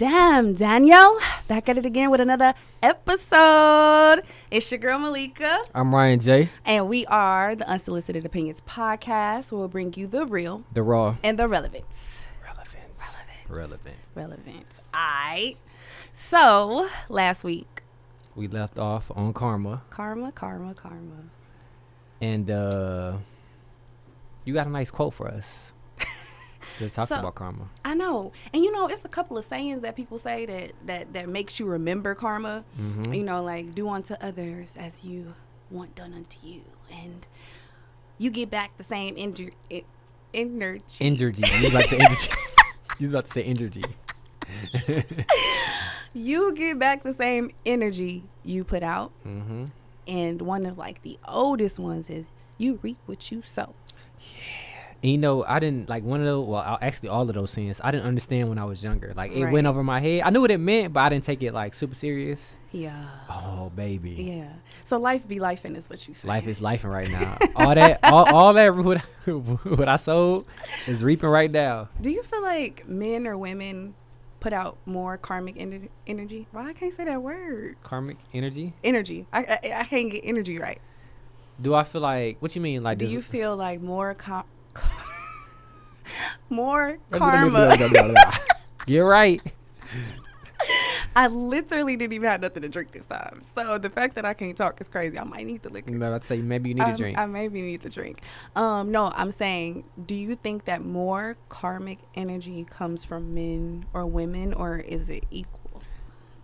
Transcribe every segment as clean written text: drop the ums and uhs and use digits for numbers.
Damn, Danielle, back at it again with another episode. It's your girl Malika. I'm Ryan J. And we are the Unsolicited Opinions podcast, where we'll bring you the real, The raw, and the relevant. Aight. So, last week, we left off on karma. Karma. And you got a nice quote for us that talks about karma. I know. And it's a couple of sayings that people say that makes you remember karma. Mm-hmm. Like, do unto others as you want done unto you. And you get back the same energy. Energy. You was about to say energy. You get back the same energy you put out. Mm-hmm. And one of the oldest ones is you reap what you sow. And I didn't one of those. Well, actually, all of those sayings I didn't understand when I was younger. It Right. went over my head. I knew what it meant, but I didn't take it super serious. Yeah. Oh, baby. Yeah. So life be lifing is what you say. Life is lifing right now. all that what I sowed is reaping right now. Do you feel like men or women put out more karmic energy? Well, I can't say that word. Karmic energy. Energy. I can't get energy right. Do I feel like? What you mean? Do you feel like more more karma? You're right. I literally didn't even have nothing to drink this time. So the fact that I can't talk is crazy. I might need the liquor. I'm about to say maybe you need a drink. I maybe need the drink. No, I'm saying, do you think that more karmic energy comes from men or women, or is it equal?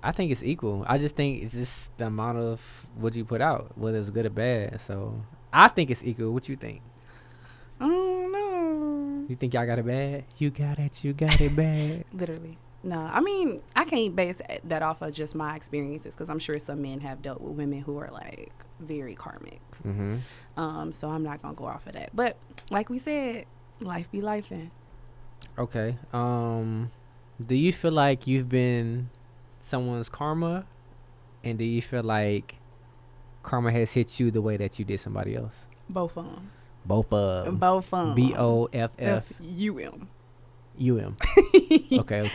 I think it's equal. I just think it's just the amount of what you put out, whether it's good or bad. So I think it's equal. What you think? I don't know. You think y'all got it bad? You got it bad. Literally. No, I mean, I can't base that off of just my experiences, because I'm sure some men have dealt with women who are very karmic. Mm-hmm. So I'm not gonna go off of that. But like we said, life be lifing. Okay. Do you feel like you've been someone's karma, and do you feel like karma has hit you the way that you did somebody else? Both of them. Both of them. BOFFUM. Okay.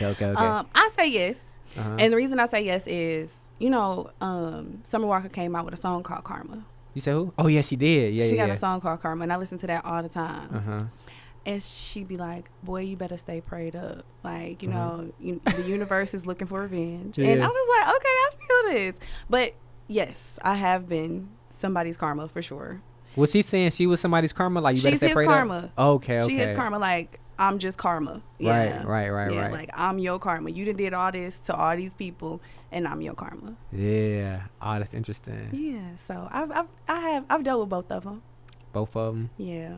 I say yes. Uh-huh. And the reason I say yes is, Summer Walker came out with a song called Karma. You say who? Oh, yeah, she did. She got a song called Karma, and I listen to that all the time. Uh-huh. And she be like, boy, you better stay prayed up. The universe is looking for revenge. Yeah. And I was like, okay, I feel this. But yes, I have been somebody's karma for sure. Was she saying she was somebody's karma? You better stay prayed karma. up? Okay. She is karma. I'm just karma. Yeah. Right. I'm your karma. You done did all this to all these people, and I'm your karma. Yeah. Oh, that's interesting. Yeah. So I've dealt with both of them. Both of them? Yeah.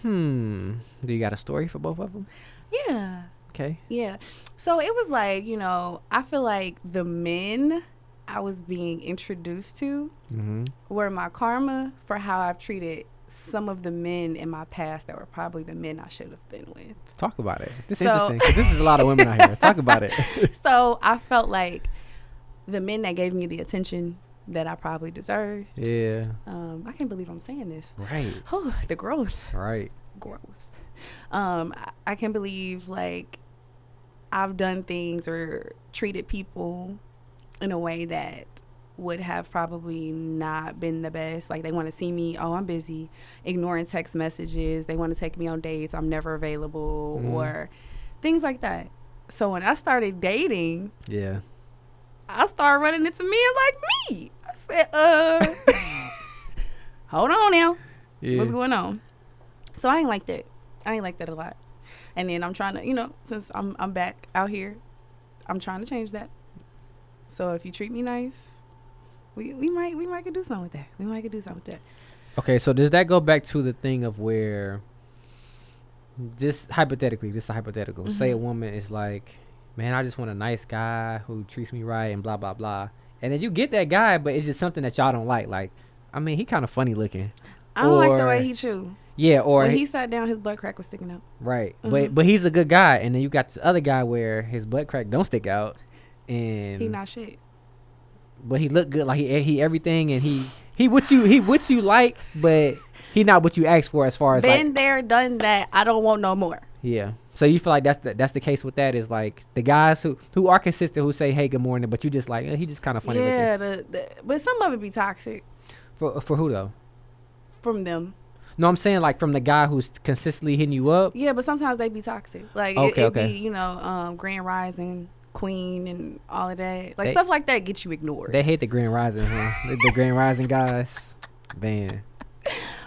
Do you got a story for both of them? Yeah. Okay. Yeah. So it was I feel like the men I was being introduced to were my karma for how I've treated some of the men in my past that were probably the men I should have been with. Talk about it. This is interesting, because this is a lot of women out here. Talk about it. So I felt like the men that gave me the attention that I probably deserved. Yeah. I can't believe I'm saying this. Right. Oh, the growth. Right. Growth. I can't believe I've done things or treated people in a way that would have probably not been the best. They want to see me, I'm busy, ignoring text messages. They want to take me on dates, I'm never available, or things like that. So when I started dating, yeah, I started running into men like me. I said, hold on now. Yeah. What's going on? So I ain't like that. I ain't like that a lot. And then I'm trying to, since I'm back out here, I'm trying to change that. So if you treat me nice, we might could do something with that. We might could do something with that. Okay, so does that go back to the thing of where, just a hypothetical, say a woman is like, man, I just want a nice guy who treats me right and blah, blah, blah. And then you get that guy, but it's just something that y'all don't like. He kind of funny looking. I don't like the way he chew. Yeah, or when he sat down, his butt crack was sticking out. Right, but he's a good guy. And then you got the other guy where his butt crack don't stick out. And he not shit. But he look good, he everything, and he what you like, but he not what you asked for as far as been there, done that. I don't want no more. Yeah. So you feel like that's the case with that is like the guys who are consistent who say hey good morning, but you just like he just kind of funny Yeah, looking. but some of it be toxic For who though? from them. No, I'm saying like from the guy who's consistently hitting you up. Yeah, but sometimes they be toxic. Like Okay, it be, okay. Grand Rising Queen and all of that. Like They stuff like that gets you ignored. they hate the Grand Rising, huh? The Grand Rising guys. Man.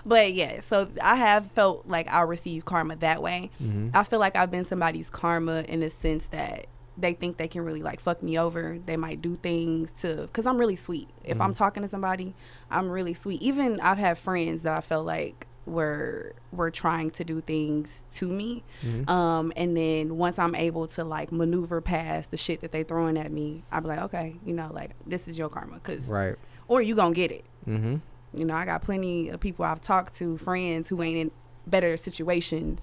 But yeah, so I have felt like I receive karma that way. Mm-hmm. I feel like I've been somebody's karma in the sense that they think they can really like fuck me over. They might do things because I'm really sweet. If I'm talking to somebody, I'm really sweet. Even I've had friends that I felt like were trying to do things to me. And then once I'm able to like maneuver past the shit that they throwing at me, I'll be like, okay, like this is your karma, Right. or you gonna get it. Mm-hmm. I got plenty of people I've talked to, friends who ain't in better situations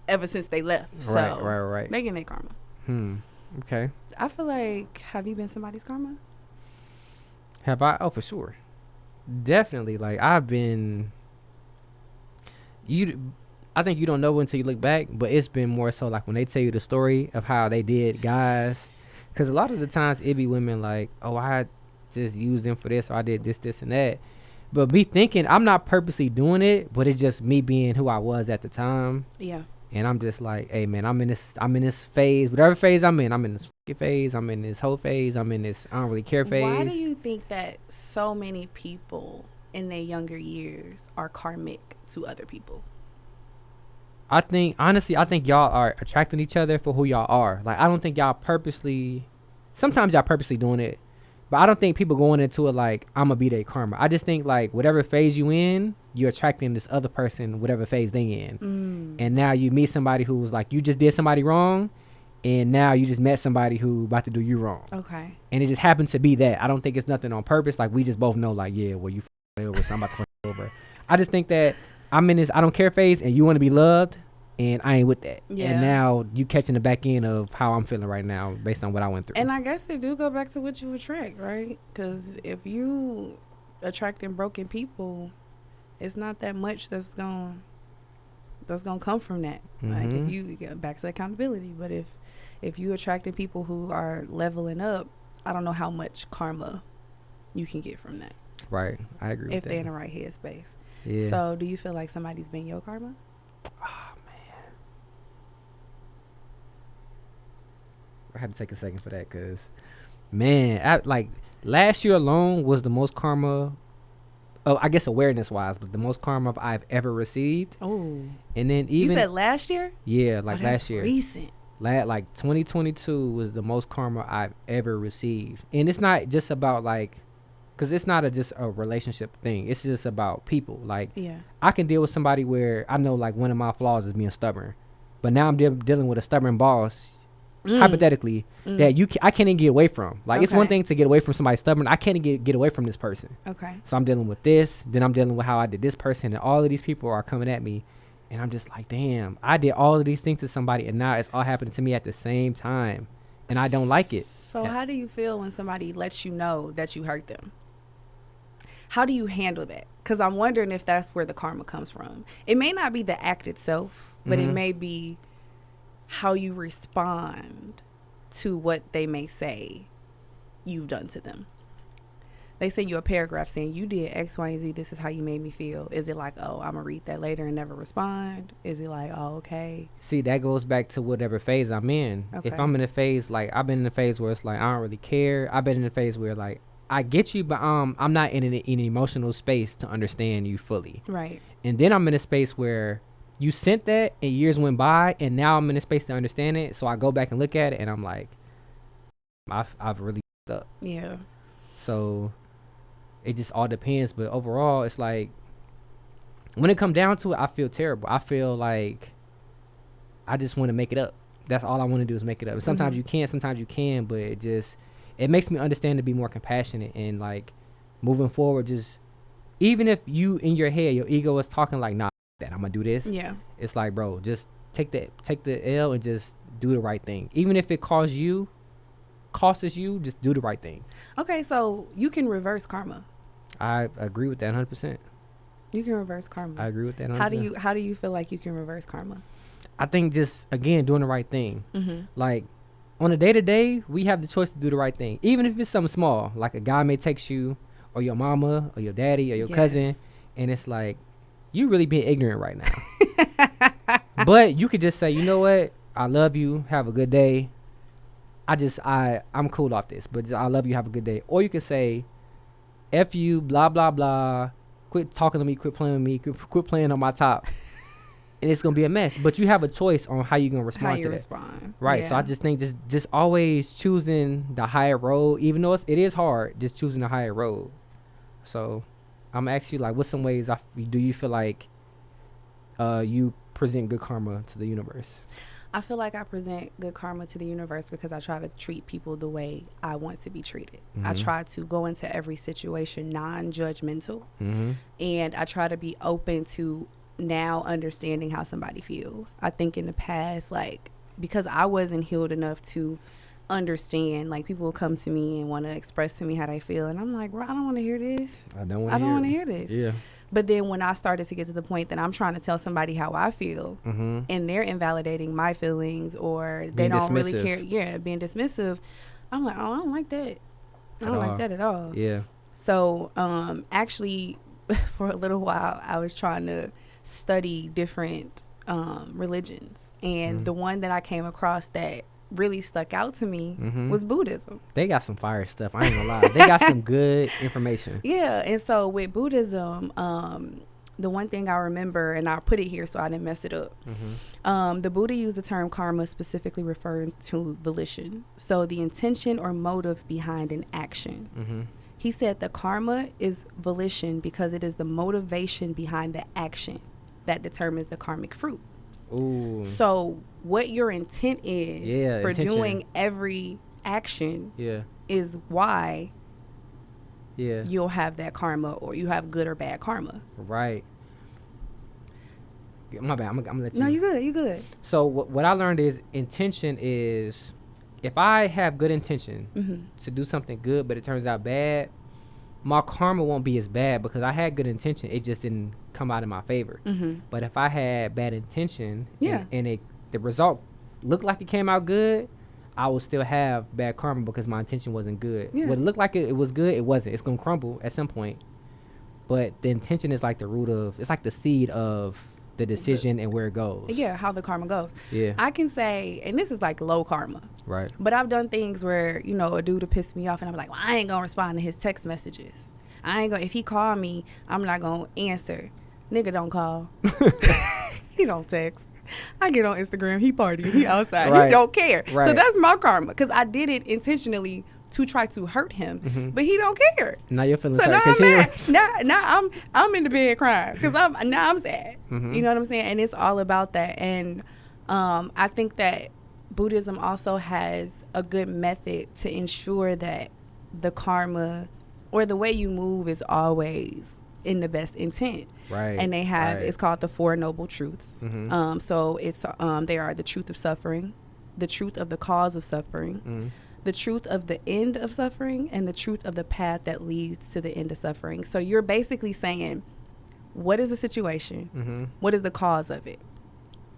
ever since they left. Right, So right. they getting their karma. Okay. I feel like, have you been somebody's karma? Have I? Oh, for sure. Definitely. Like I've been. I think you don't know until you look back, but it's been more so like when they tell you the story of how they did guys, because a lot of the times it be women like, oh, I just used them for this, or I did this and that, but me thinking I'm not purposely doing it, but it's just me being who I was at the time. Yeah. And I'm just like, hey man, I'm in this phase, whatever phase I'm in this phase, I'm in this whole phase, I'm in this I don't really care phase. Why do you think that so many people in their younger years are karmic to other people? I think y'all are attracting each other for who y'all are. Like I don't think y'all purposely. Sometimes y'all purposely doing it, but I don't think people going into it like I'm gonna be their karma. I just think like whatever phase you in, you're attracting this other person, whatever phase they in. And now you meet somebody who's like you just did somebody wrong, and now you just met somebody who about to do you wrong. Okay. And it just happens to be that. I don't think it's nothing on purpose. Like we just both know like yeah, well you over, so I'm about to over. I just think that I'm in this I don't care phase and you want to be loved and I ain't with that. Yeah. And now you catching the back end of how I'm feeling right now based on what I went through. And I guess it do go back to what you attract, right? Because if you attracting broken people, it's not that much that's gonna come from that. Like if you get back to accountability, but if you attracting people who are leveling up, I don't know how much karma you can get from that. Right. I agree with that. If they're in the right headspace. Yeah. So do you feel like somebody's been your karma? Oh man, I had to take a second for that because man, like last year alone was the most karma. Oh, I guess awareness wise, but the most karma I've ever received. Oh. And then even You said last year? Yeah, like last year. Recent. Like 2022 was the most karma I've ever received. And it's not just about like, because it's not just a relationship thing. It's just about people. Like, yeah, I can deal with somebody where I know like one of my flaws is being stubborn, but now I'm dealing with a stubborn boss, hypothetically, that I can't even get away from. Like, it's one thing to get away from somebody stubborn. I can't get away from this person. Okay. So I'm dealing with this. Then I'm dealing with how I did this person, and all of these people are coming at me. And I'm just like, damn, I did all of these things to somebody, and now it's all happening to me at the same time. And I don't like it. So how do you feel when somebody lets you know that you hurt them? How do you handle that? Because I'm wondering if that's where the karma comes from. It may not be the act itself, but it may be how you respond to what they may say you've done to them. They send you a paragraph saying you did X, Y, and Z. This is how you made me feel. Is it like, oh, I'm going to read that later and never respond? Is it like, oh, okay. See, that goes back to whatever phase I'm in. Okay. If I'm in a phase, like, I've been in a phase where it's like, I don't really care. I've been in a phase where, like, I get you, but I'm not in an emotional space to understand you fully. Right. And then I'm in a space where you sent that and years went by, and now I'm in a space to understand it. So I go back and look at it, and I'm like, I've really f***ed up. Yeah. So it just all depends. But overall, it's like, when it comes down to it, I feel terrible. I feel like I just want to make it up. That's all I want to do is make it up. And sometimes you can't, sometimes you can, but it makes me understand to be more compassionate and like moving forward. Just even if you in your head, your ego is talking like, nah, that I'm gonna do this. Yeah. It's like, bro, just take the L and just do the right thing. Even if it costs you, just do the right thing. Okay, so you can reverse karma. I agree with that 100%. You can reverse karma. I agree with that 100%. How do you feel like you can reverse karma? I think just, again, doing the right thing. Mm-hmm. Like, on a day-to-day, we have the choice to do the right thing. Even if it's something small, like a guy may text you or your mama or your daddy or your cousin, and it's like, you really being ignorant right now. But you could just say, you know what? I love you. Have a good day. I'm cool off this, but I love you. Have a good day. Or you could say, F you, blah, blah, blah. Quit talking to me. Quit playing with me. Quit playing on my top. And it's going to be a mess. But you have a choice on how you're going to respond to that. Right. Yeah. So I just think just always choosing the higher road, even though it is hard, just choosing the higher road. So I'm going to ask you, like, what's some ways do you feel like you present good karma to the universe? I feel like I present good karma to the universe because I try to treat people the way I want to be treated. Mm-hmm. I try to go into every situation non-judgmental. Mm-hmm. And I try to be open to now understanding how somebody feels. I think in the past, like, because I wasn't healed enough to understand, like, people will come to me and want to express to me how they feel. And I'm like, bro, I don't want to hear this. I don't want to hear this. Yeah. But then when I started to get to the point that I'm trying to tell somebody how I feel, mm-hmm. and they're invalidating my feelings, or they don't really care, being dismissive, I'm like, oh, I don't like that. I don't like that at all. Yeah. So actually, for a little while, I was trying to study different religions. And mm-hmm. the one that I came across that really stuck out to me mm-hmm. was Buddhism. They got some fire stuff. I ain't gonna lie. They got some good information. Yeah. And so with Buddhism, the one thing I remember, and I'll put it here so I didn't mess it up. Mm-hmm. The Buddha used the term karma, specifically referring to volition. So the intention or motive behind an action. Mm-hmm. He said the karma is volition because it is the motivation behind the action that determines the karmic fruit. Ooh. So what your intent is for doing every action is why you'll have that karma, or you have good or bad karma. Right. My bad. I'm gonna let you. No, you good. So what I learned is intention is, if I have good intention mm-hmm. to do something good, but it turns out bad, my karma won't be as bad because I had good intention. It just didn't come out in my favor. Mm-hmm. But if I had bad intention and the result looked like it came out good, I will still have bad karma because my intention wasn't good. Yeah. What it looked like it was good, it wasn't. It's going to crumble at some point. But the intention is like the root of, it's like the seed of the decision and where it goes. Yeah, how the karma goes. Yeah. I can say, and this is like low karma. Right. But I've done things where, you know, a dude will piss me off and I'm like, well, I ain't going to respond to his text messages. If he call me, I'm not going to answer. Nigga don't call. He don't text. I get on Instagram, he partying, he outside, right. He don't care. Right. So that's my karma, because I did it intentionally to try to hurt him, mm-hmm. but he don't care. Now you're feeling so now I'm in the bed crying because I'm sad. Mm-hmm. You know what I'm saying? And it's all about that. And I think that Buddhism also has a good method to ensure that the karma or the way you move is always in the best intent. Right. And they have it's called the Four Noble Truths. Mm-hmm. So it's they are the truth of suffering, the truth of the cause of suffering, mm-hmm. the truth of the end of suffering, and the truth of the path that leads to the end of suffering. So you're basically saying, what is the situation? Mm-hmm. What is the cause of it?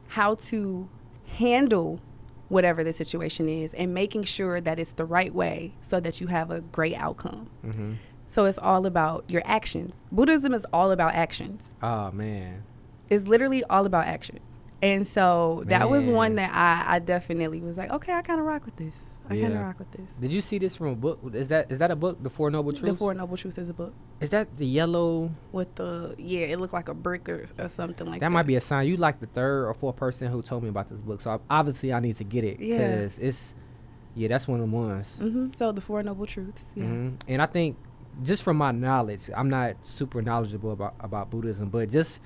How to handle whatever the situation is, and making sure that it's the right way so that you have a great outcome. Mm-hmm. So it's all about your actions. Buddhism is all about actions. Oh, man. It's literally all about actions. And so that was one that I definitely was like, okay, I kind of rock with this. I kind of rock with this. Did you see this from a book? Is that a book, The Four Noble Truths? The Four Noble Truths is a book. Is that the yellow? With the, it looked like a brick or something like that. That might be a sign. You like the third or fourth person who told me about this book. So obviously I need to get it. Because it's, that's one of the ones. Mm-hmm. So The Four Noble Truths. Yeah. Mm-hmm. And I think, just from my knowledge, I'm not super knowledgeable about Buddhism, but just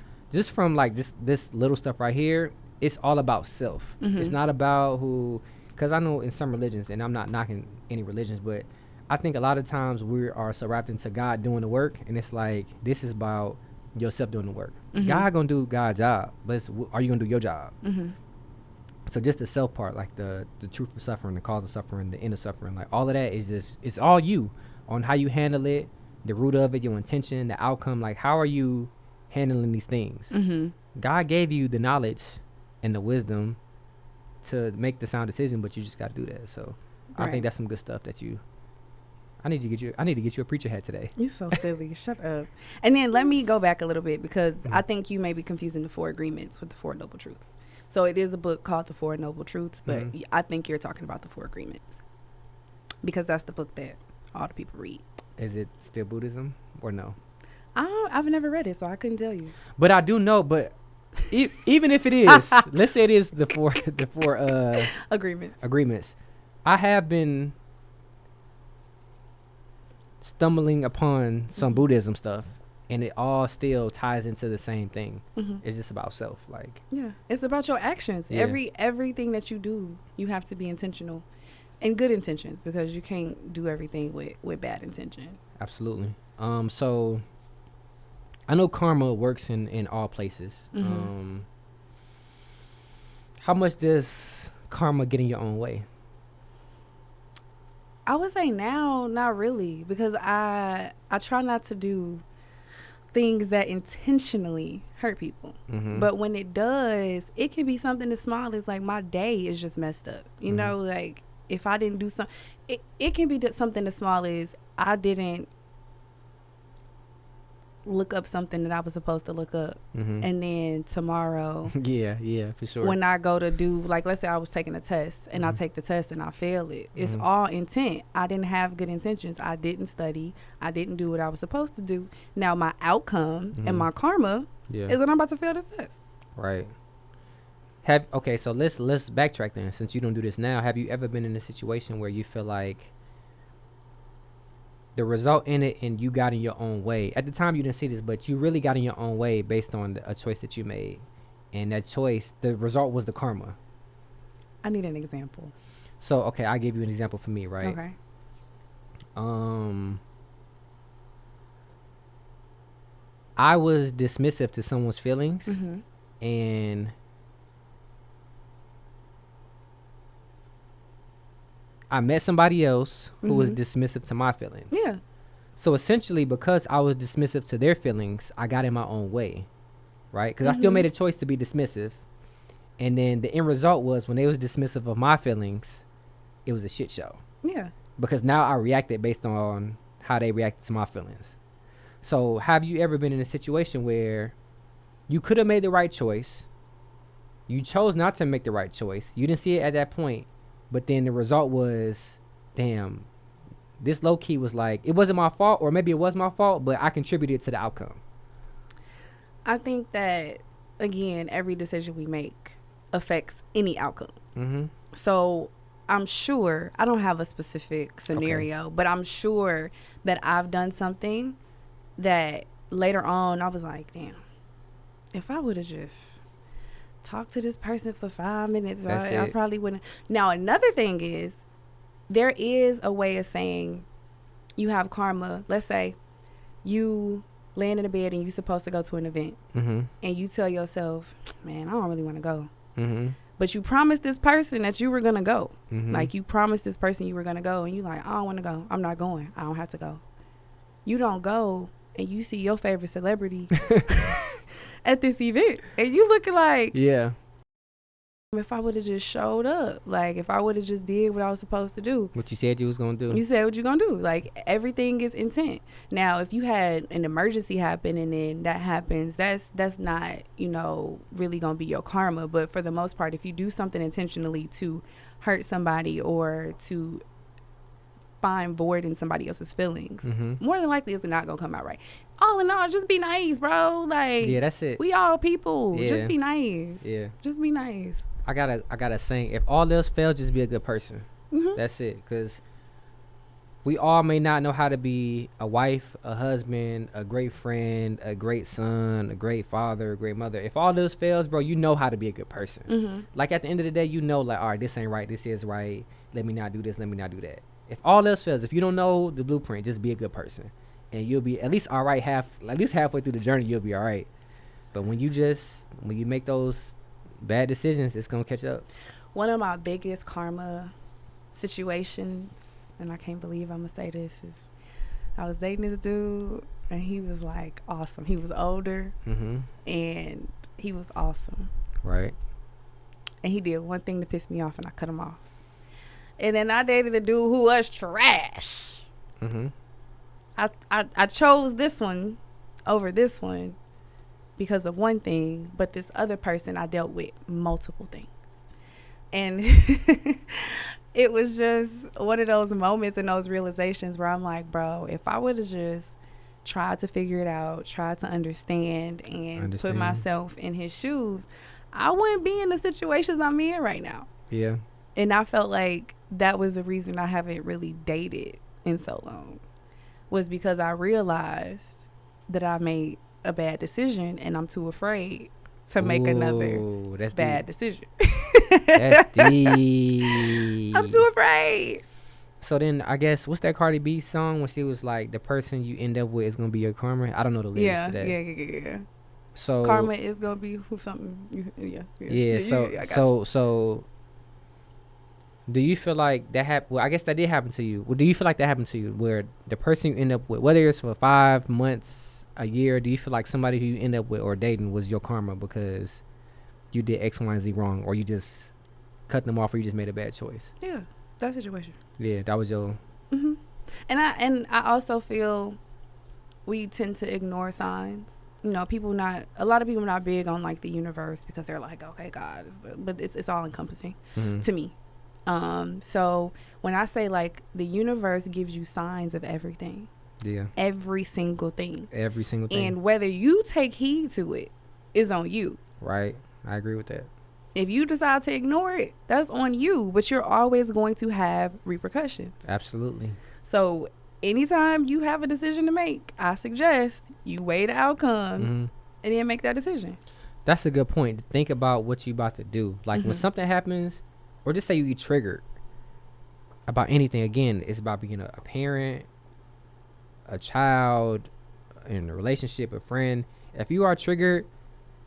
from like this little stuff right here, it's all about self. Mm-hmm. It's not about who, because I know in some religions, and I'm not knocking any religions, but I think a lot of times we are so wrapped into God doing the work, and it's like, this is about yourself doing the work. Mm-hmm. God gonna do God's job, but are you gonna do your job? Mm-hmm. So just the self part, like the truth of suffering, the cause of suffering, the end of suffering, like all of that is just, it's all you. On how you handle it, the root of it, your intention, the outcome, like how are you handling these things? Mm-hmm. God gave you the knowledge and the wisdom to make the sound decision, but you just got to do that. So I think that's some good stuff that you. I need to get you a preacher hat today. You're so silly. Shut up. And then let me go back a little bit, because I think you may be confusing the 4 agreements with the 4 noble truths. So it is a book called The 4 Noble Truths, but I think you're talking about the 4 agreements, because that's the book that all the people read. Is it still Buddhism or no? I've never read it, so I couldn't tell you. But I do know. But even if it is, let's say it is the four agreements. I have been stumbling upon some Buddhism stuff, and it all still ties into the same thing. It's just about self, like. Yeah, it's about your actions. Yeah. Everything that you do, you have to be intentional, and good intentions, because you can't do everything with bad intention. Absolutely. So I know karma works in all places. How much does karma get in your own way? I would say now, not really, because I try not to do things that intentionally hurt people. But when it does, it can be something as small as, like, my day is just messed up. You know, like, if I didn't do something, it can be something as small as I didn't look up something that I was supposed to look up, and then tomorrow yeah, for sure, when I go to do, like, let's say I was taking a test and I take the test and I fail it, it's all intent. I didn't have good intentions. I didn't study. I didn't do what I was supposed to do. Now my outcome and my karma is that I'm about to fail this test. Right. Okay, so let's backtrack then. Since you don't do this now, have you ever been in a situation where you feel like the result in it and you got in your own way? At the time you didn't see this, but you really got in your own way based on a choice that you made, and that choice, the result was the karma. I need an example. So okay, I'll give you an example for me, right? Okay. I was dismissive to someone's feelings, and I met somebody else who was dismissive to my feelings. Yeah. So essentially, because I was dismissive to their feelings, I got in my own way, right? Because I still made a choice to be dismissive. And then the end result was, when they was dismissive of my feelings, it was a shit show. Yeah. Because now I reacted based on how they reacted to my feelings. So have you ever been in a situation where you could have made the right choice, you chose not to make the right choice, you didn't see it at that point, but then the result was, damn, this low key was like, it wasn't my fault, or maybe it was my fault, but I contributed to the outcome? I think that, again, every decision we make affects any outcome. So I'm sure, I don't have a specific scenario, but I'm sure that I've done something that later on I was like, damn, if I would have just talk to this person for 5 minutes, I probably wouldn't. Now, another thing is, there is a way of saying you have karma. Let's say you laying in a bed and you're supposed to go to an event, and you tell yourself, man, I don't really want to go. But you promised this person that you were going to go. Like, you promised this person you were going to go, and you like, I don't want to go. I'm not going. I don't have to go. You don't go, and you see your favorite celebrity at this event, and you looking like, yeah, if I would have just showed up, like, if I would have just did what I was supposed to do, what you said you was gonna do, you said what you're gonna do. Like, everything is intent. Now, if you had an emergency happen and then that happens, that's not, you know, really gonna be your karma. But for the most part, if you do something intentionally to hurt somebody or to find void in somebody else's feelings, more than likely it's not gonna come out right. All in all, just be nice, bro. Like, yeah, that's it. We all people. Yeah. Just be nice. Yeah, just be nice. I gotta saying, if all else fails, just be a good person. That's it. Because we all may not know how to be a wife, a husband, a great friend, a great son, a great father, a great mother. If all those fails, bro, you know how to be a good person. Like, at the end of the day, you know, like, all right, this ain't right, this is right, let me not do this, let me not do that. If all else fails, if you don't know the blueprint, just be a good person, and you'll be at least all right. At least halfway through the journey, you'll be all right. But when you make those bad decisions, it's gonna catch up. One of my biggest karma situations, and I can't believe I'm gonna say this, is I was dating this dude, and he was like awesome. He was older, and he was awesome. Right. and he did one thing to piss me off, and I cut him off. And then I dated a dude who was trash. Mm-hmm. I chose this one over this one because of one thing, but this other person I dealt with multiple things. And it was just one of those moments and those realizations where I'm like, bro, if I would have just tried to figure it out, tried to understand and put myself in his shoes, I wouldn't be in the situations I'm in right now. Yeah. And I felt like that was the reason I haven't really dated in so long, was because I realized that I made a bad decision and I'm too afraid to make another bad decision. That's deep. I'm too afraid. So then I guess, what's that Cardi B song when she was like, the person you end up with is going to be your karma? I don't know the lyrics to that. Yeah. So karma is going to be who something. So do you feel like that happened? Well, I guess that did happen to you. Well, do you feel like that happened to you, where the person you end up with, whether it's for 5 months, a year, do you feel like somebody who you end up with or dating was your karma because you did X, Y, and Z wrong, or you just cut them off, or you just made a bad choice? Yeah, that situation. Yeah, that was your. Mm-hmm. And I also feel we tend to ignore signs. You know, a lot of people not big on like the universe because they're like, okay, God, but it's all encompassing to me. So when I say like the universe gives you signs of everything. Yeah. Every single thing. And whether you take heed to it is on you. Right. I agree with that. If you decide to ignore it, that's on you, but you're always going to have repercussions. Absolutely. So anytime you have a decision to make, I suggest you weigh the outcomes and then make that decision. That's a good point. Think about what you about to do. Like when something happens, or just say you get triggered about anything, again, it's about being a parent, a child, in a relationship, a friend. If you are triggered,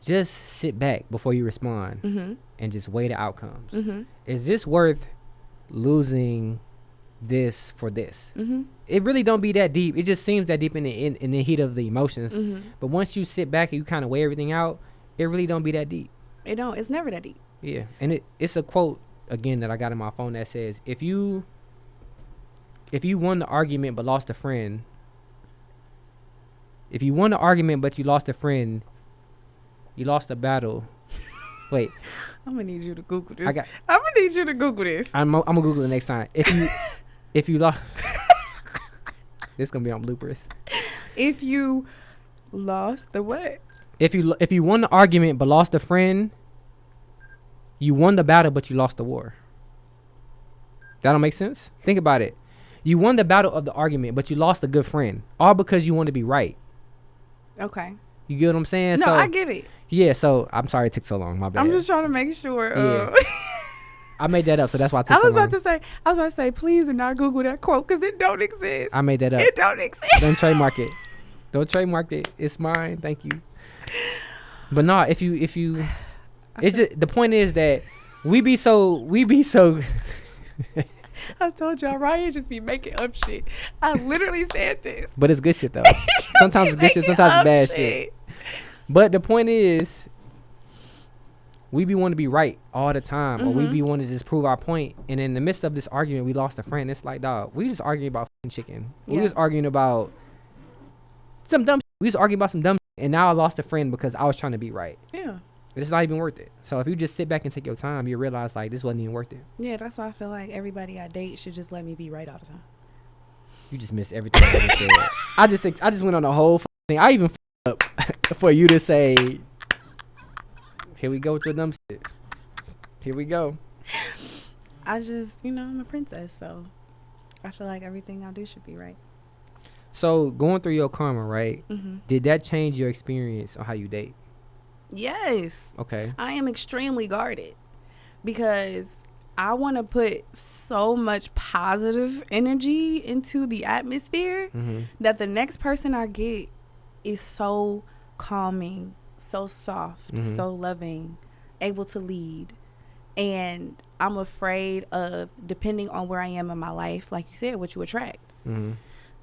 just sit back before you respond and just weigh the outcomes. Is this worth losing this for this? It really don't be that deep. It just seems that deep in the heat of the emotions. But once you sit back and you kind of weigh everything out, it really don't be that deep. It don't. It's never that deep. Yeah. And it's a quote, again, that I got in my phone that says, if you won the argument but lost a friend, if you won the argument but you lost a friend, you lost the battle. Wait. I'm gonna need you to Google this. I'm gonna need you to Google this. I'm gonna Google it next time. If you lost, this gonna be on bloopers. If you lost the what? If you won the argument but lost a friend, you won the battle but you lost the war. That don't make sense? Think about it. You won the battle of the argument but you lost a good friend, all because you want to be right. Okay. You get what I'm saying? No, I get it. Yeah, so I'm sorry it took so long. My bad. I'm just trying to make sure. Yeah. I made that up, so that's why it took so long. I was about to say, please do not Google that quote because it don't exist. I made that up. It don't exist. Don't trademark it. Don't trademark it. It's mine. Thank you. But no, if you, it's just, the point is that we be so. I told y'all, Ryan just be making up shit. I literally said this. But it's good shit though. Sometimes it's good shit, sometimes it's bad shit. But the point is, we be want to be right all the time, or we be want to just prove our point. And in the midst of this argument, we lost a friend. It's like, dog, we just arguing about chicken. We was arguing about some dumb shit. We was arguing about some dumb shit, and now I lost a friend because I was trying to be right. Yeah. It's not even worth it. So if you just sit back and take your time, you realize like this wasn't even worth it. Yeah, that's why I feel like everybody I date should just let me be right all the time. You just missed everything I just said. I just went on the whole thing. I even up for you to say, here we go with the dumb shit. Here we go. I just, I'm a princess, so I feel like everything I do should be right. So going through your karma, right? Did that change your experience on how you date? Yes. Okay. I am extremely guarded because I want to put so much positive energy into the atmosphere that the next person I get is so calming, so soft, so loving, able to lead. And I'm afraid of, depending on where I am in my life, like you said, what you attract.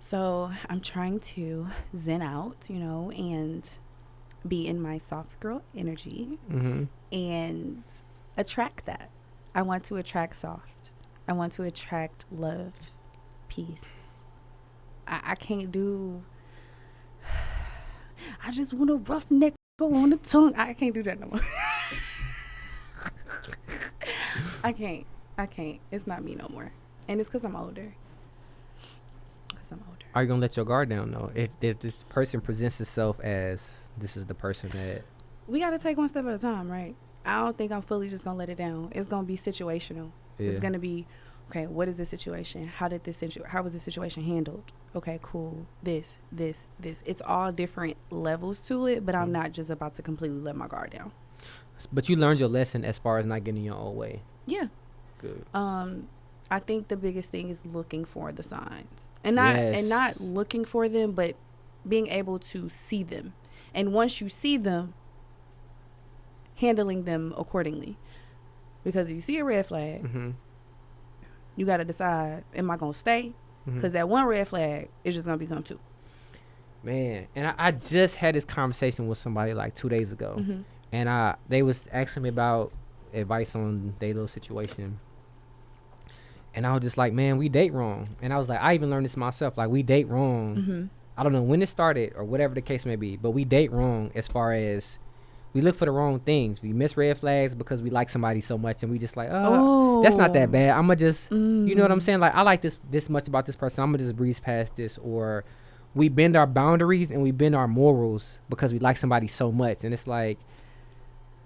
So I'm trying to zen out, and be in my soft girl energy and attract that. I want to attract soft. I want to attract love, peace. I can't do. I just want a rough neck go on the tongue. I can't do that no more. I can't. It's not me no more. And it's because I'm older. Are you gonna let your guard down though? If this person presents itself as this is the person that we gotta take one step at a time, right? I don't think I'm fully just gonna let it down. It's gonna be situational. Yeah. It's gonna be, okay, what is this situation? How was this situation handled? Okay, cool. This. It's all different levels to it, but I'm not just about to completely let my guard down. But you learned your lesson as far as not getting your own way. Yeah. Good. I think the biggest thing is looking for the signs. And not looking for them, but being able to see them. And once you see them, handling them accordingly. Because if you see a red flag, you got to decide, am I going to stay? Because that one red flag is just going to become two. Man, and I just had this conversation with somebody like 2 days ago. And they was asking me about advice on their little situation. And I was just like, man, we date wrong. And I was like, I even learned this myself. Like, we date wrong. I don't know when it started or whatever the case may be, but we date wrong as far as we look for the wrong things. We miss red flags because we like somebody so much, and we just like, that's not that bad. I'm going to just, you know what I'm saying? Like, I like this much about this person. I'm going to just breeze past this. Or we bend our boundaries and we bend our morals because we like somebody so much. And it's like,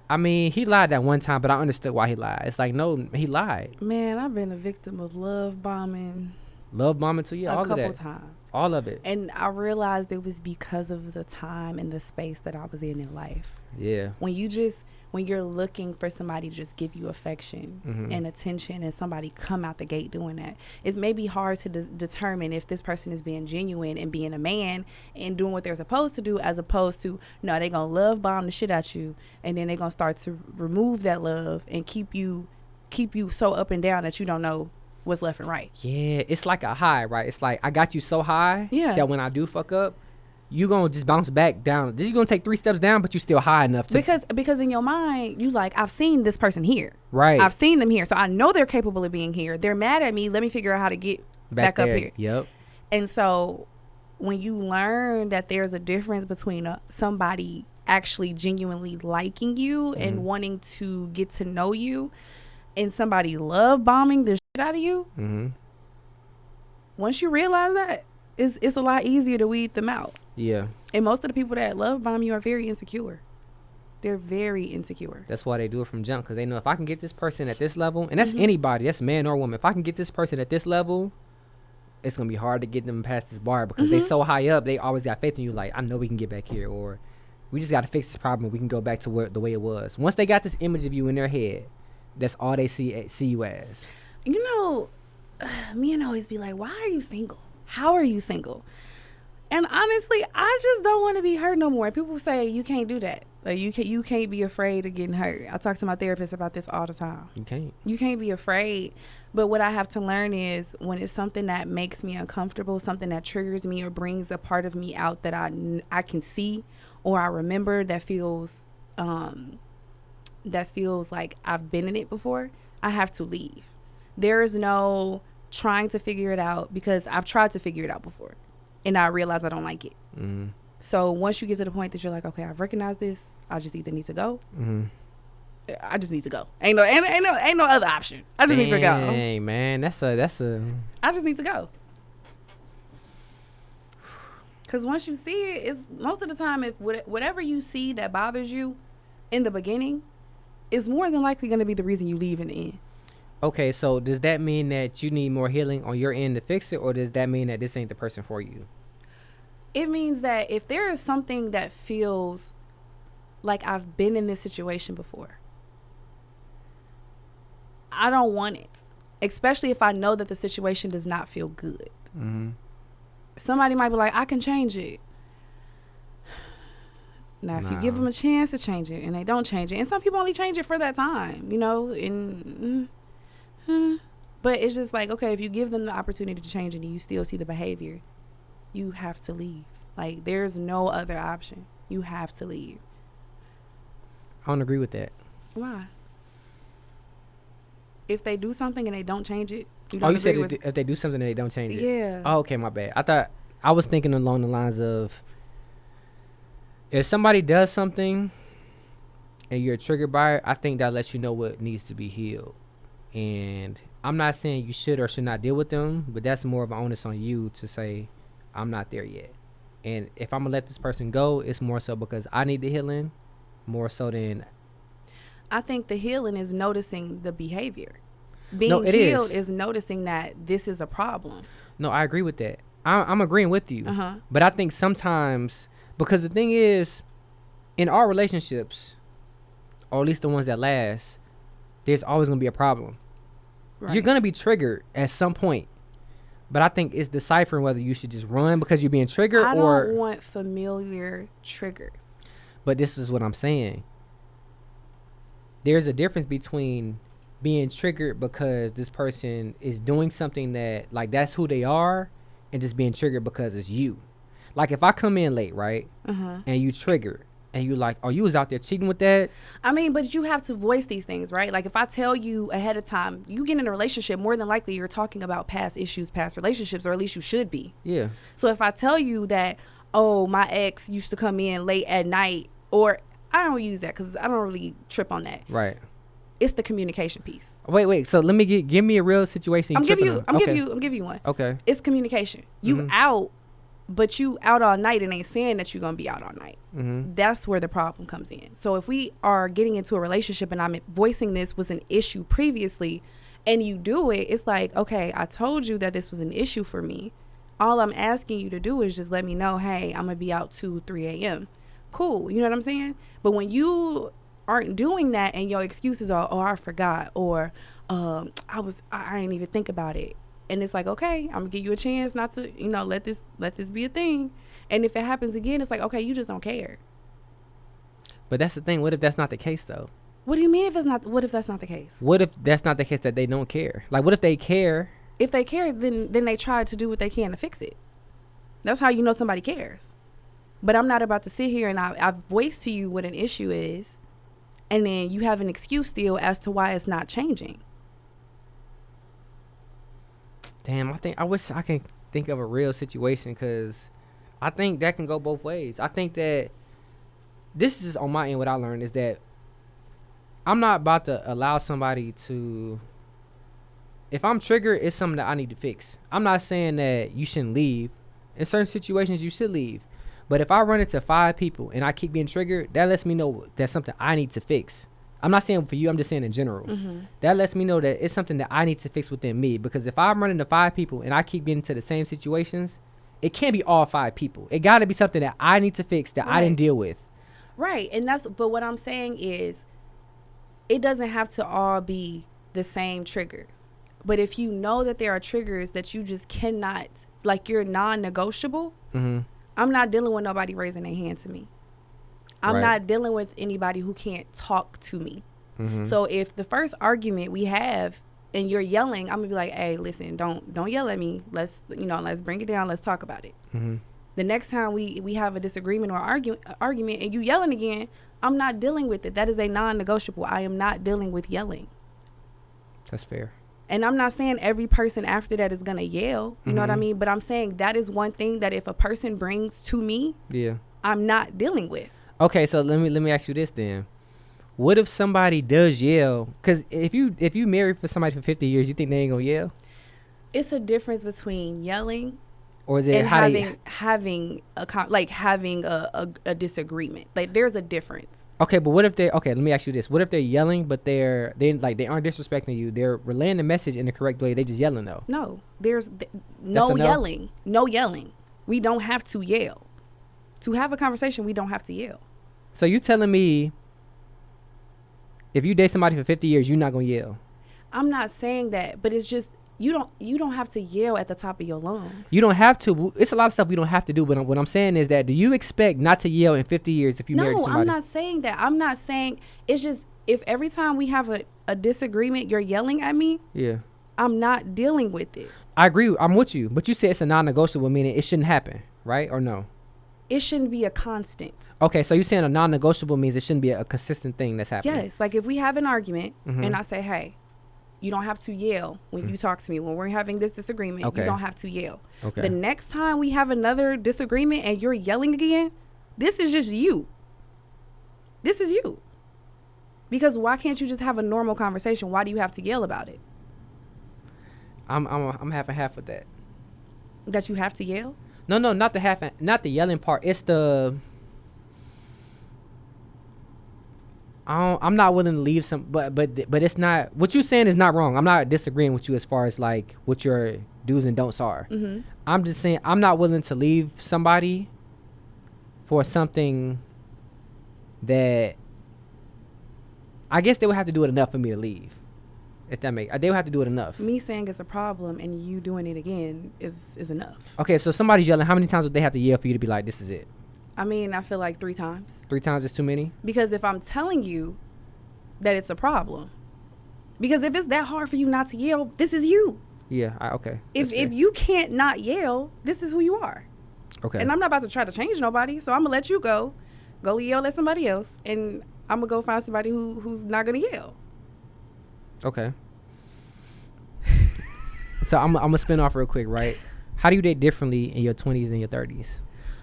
I mean, he lied that one time, but I understood why he lied. It's like, no, he lied. Man, I've been a victim of love bombing. Love bombing to you, all of that. A couple times. All of it. And I realized it was because of the time and the space that I was in life. Yeah. When you're looking for somebody to just give you affection and attention, and somebody come out the gate doing that, it's maybe hard to determine if this person is being genuine and being a man and doing what they're supposed to do, as opposed to, no, they're going to love bomb the shit out you, and then they're going to start to remove that love and keep you so up and down that you don't know what's left and right. Yeah, it's like a high, right? It's like, I got you so high that when I do fuck up, you gonna just bounce back down. You're gonna take 3 steps down, but you still high enough to, because in your mind, you like, I've seen this person here. Right. I've seen them here, so I know they're capable of being here. They're mad at me. Let me figure out how to get back up here. Yep. And so when you learn that there's a difference between somebody actually genuinely liking you and wanting to get to know you, and somebody love bombing the shit out of you, once you realize that, it's a lot easier to weed them out. Yeah. And most of the people that love bomb you are very insecure. They're very insecure. That's why they do it from jump, because they know if I can get this person at this level, and that's anybody, that's man or woman, if I can get this person at this level, it's going to be hard to get them past this bar, because they so high up, they always got faith in you, like, I know we can get back here, or we just got to fix this problem, we can go back to the way it was. Once they got this image of you in their head, that's all they see you as. You know, men always be like, why are you single? How are you single? And honestly, I just don't want to be hurt no more. People say you can't do that. Like, you can't be afraid of getting hurt. I talk to my therapist about this all the time. You can't be afraid. But what I have to learn is, when it's something that makes me uncomfortable, something that triggers me or brings a part of me out that I can see or I remember, that feels like I've been in it before, I have to leave. There is no trying to figure it out, because I've tried to figure it out before and I realize I don't like it. So once you get to the point that you're like, okay, I've recognized this, I just either need to go. I just need to go. Ain't no other option. I just need to go. Hey man, that's a I just need to go. Because once you see it, it's most of the time, if whatever you see that bothers you in the beginning is more than likely going to be the reason you leave in the end. Okay, so does that mean that you need more healing on your end to fix it, or does that mean that this ain't the person for you? It means that if there is something that feels like I've been in this situation before, I don't want it. Especially if I know that the situation does not feel good. Somebody might be like, I can change it. Now, if you give them a chance to change it and they don't change it, and some people only change it for that time, you know, but it's just like, okay, if you give them the opportunity to change it and you still see the behavior, you have to leave. Like, there's no other option. You have to leave. I don't agree with that. Why? if they do something and they don't change it, you Oh, don't you said agree with if they do something and they don't change it. Yeah. Oh, okay, my bad. I was thinking along the lines of if somebody does something and you're triggered by it, I think that lets you know what needs to be healed. And I'm not saying you should or should not deal with them, but that's more of an onus on you to say, I'm not there yet. And if I'm gonna let this person go, it's more so because I need the healing, more so than. I think the healing is noticing the behavior. Being No, it healed is is noticing that this is a problem. No, I agree with that. I'm agreeing with you. Uh-huh. But I think sometimes, because the thing is, in our relationships, or at least the ones that last, there's always going to be a problem. Right. You're going to be triggered at some point. But I think it's deciphering whether you should just run because you're being triggered I or... don't want familiar triggers. But this is what I'm saying. There's a difference between being triggered because this person is doing something that, like, that's who they are, and just being triggered because it's you. Like, if I come in late, right, and you trigger, and you like, oh, you was out there cheating with that. I mean, but you have to voice these things, right? Like, if I tell you ahead of time, you get in a relationship, more than likely you're talking about past issues, past relationships, or at least you should be. Yeah. So if I tell you that, oh, my ex used to come in late at night, or I don't use that because I don't really trip on that. Right. It's the communication piece. Wait. So let me give me a real situation. I'm giving you one. Okay. It's communication. You out, but you out all night and ain't saying that you're gonna be out all night. That's where the problem comes in. So if we are getting into a relationship and I'm voicing this was an issue previously, and you do it, it's like, okay, I told you that this was an issue for me. All I'm asking you to do is just let me know, hey, I'm gonna be out 2-3 a.m. Cool. You know what I'm saying? But when you aren't doing that and your excuses are, oh, I forgot, or I didn't even think about it, and it's like, okay, I'm gonna give you a chance not to, let this be a thing, and if it happens again, it's like, okay, you just don't care. But that's the thing. What if that's not the case though? What do you mean what if that's not the case? What if that's not the case, that they don't care? Like, what if they care? If they care, then they try to do what they can to fix it. That's how you know somebody cares. But I'm not about to sit here and I've voiced to you what an issue is, and then you have an excuse still as to why it's not changing. Damn, I wish I can think of a real situation, because I think that can go both ways. I think that this is on my end. What I learned is that I'm not about to allow somebody to, if I'm triggered, it's something that I need to fix. I'm not saying that you shouldn't leave. In certain situations, you should leave. But if I run into 5 people and I keep being triggered, that lets me know that's something I need to fix. I'm not saying for you, I'm just saying in general. That lets me know that it's something that I need to fix within me. Because if I'm running to 5 people and I keep getting into the same situations, it can't be all 5 people. It got to be something that I need to fix that I didn't deal with. Right. But what I'm saying is, it doesn't have to all be the same triggers. But if you know that there are triggers that you just cannot, like, you're non-negotiable, I'm not dealing with nobody raising their hand to me. I'm not dealing with anybody who can't talk to me. So if the first argument we have and you're yelling, I'm gonna be like, hey, listen, don't yell at me. Let's bring it down. Let's talk about it. The next time we have a disagreement or argument and you yelling again, I'm not dealing with it. That is a non-negotiable. I am not dealing with yelling. That's fair. And I'm not saying every person after that is gonna yell. You know what I mean? But I'm saying that is one thing that if a person brings to me, I'm not dealing with. Okay, so let me ask you this then. What if somebody does yell? Because if you married for somebody for 50 years, you think they ain't gonna yell? It's a difference between yelling or is it and having a disagreement. Like, there's a difference. Okay, but what if let me ask you this. What if they're yelling, but they aren't disrespecting you? They're relaying the message in the correct way. They just yelling though. No, there's no yelling. No yelling. We don't have to yell. To have a conversation, we don't have to yell. So you telling me if you date somebody for 50 years, you're not going to yell? I'm not saying that, but it's just you don't have to yell at the top of your lungs. You don't have to. It's a lot of stuff we don't have to do, but what I'm saying is that do you expect not to yell in 50 years if you marry somebody? No, I'm not saying that. I'm not saying, it's just if every time we have a disagreement, you're yelling at me, I'm not dealing with it. I agree. I'm with you. But you said it's a non-negotiable, meaning it shouldn't happen, right? Or no? It shouldn't be a constant. Okay, so you're saying a non-negotiable means it shouldn't be a consistent thing that's happening. Yes. Like, if we have an argument and I say, hey, You don't have to yell when you talk to me. When we're having this disagreement, Okay. you don't have to yell. Okay. The next time we have another disagreement and you're yelling again, this is just you. This is you. Because why can't you just have a normal conversation? Why do you have to yell about it? I'm half and half with that. That you have to yell? No, not not the yelling part. It's the I'm not willing to leave some, but it's not what you saying is not wrong. I'm not disagreeing with you as far as like what your do's and don'ts are. Mm-hmm. I'm just saying I'm not willing to leave somebody for something that I guess they would have to do it enough for me to leave. If that makes, they would have to do it enough. Me saying it's a problem and you doing it again is enough. Okay, so somebody's yelling. How many times would they have to yell for you to be like, "This is it"? I mean, I feel like 3 times. 3 times is too many. Because if I'm telling you that it's a problem, because if it's that hard for you not to yell, this is you. Yeah. Okay. If you can't not yell, this is who you are. Okay. And I'm not about to try to change nobody, so I'm gonna let you go yell at somebody else, and I'm gonna go find somebody who's not gonna yell. Okay. So I'm gonna spin off real quick, right? How do you date differently in your 20s and your 30s?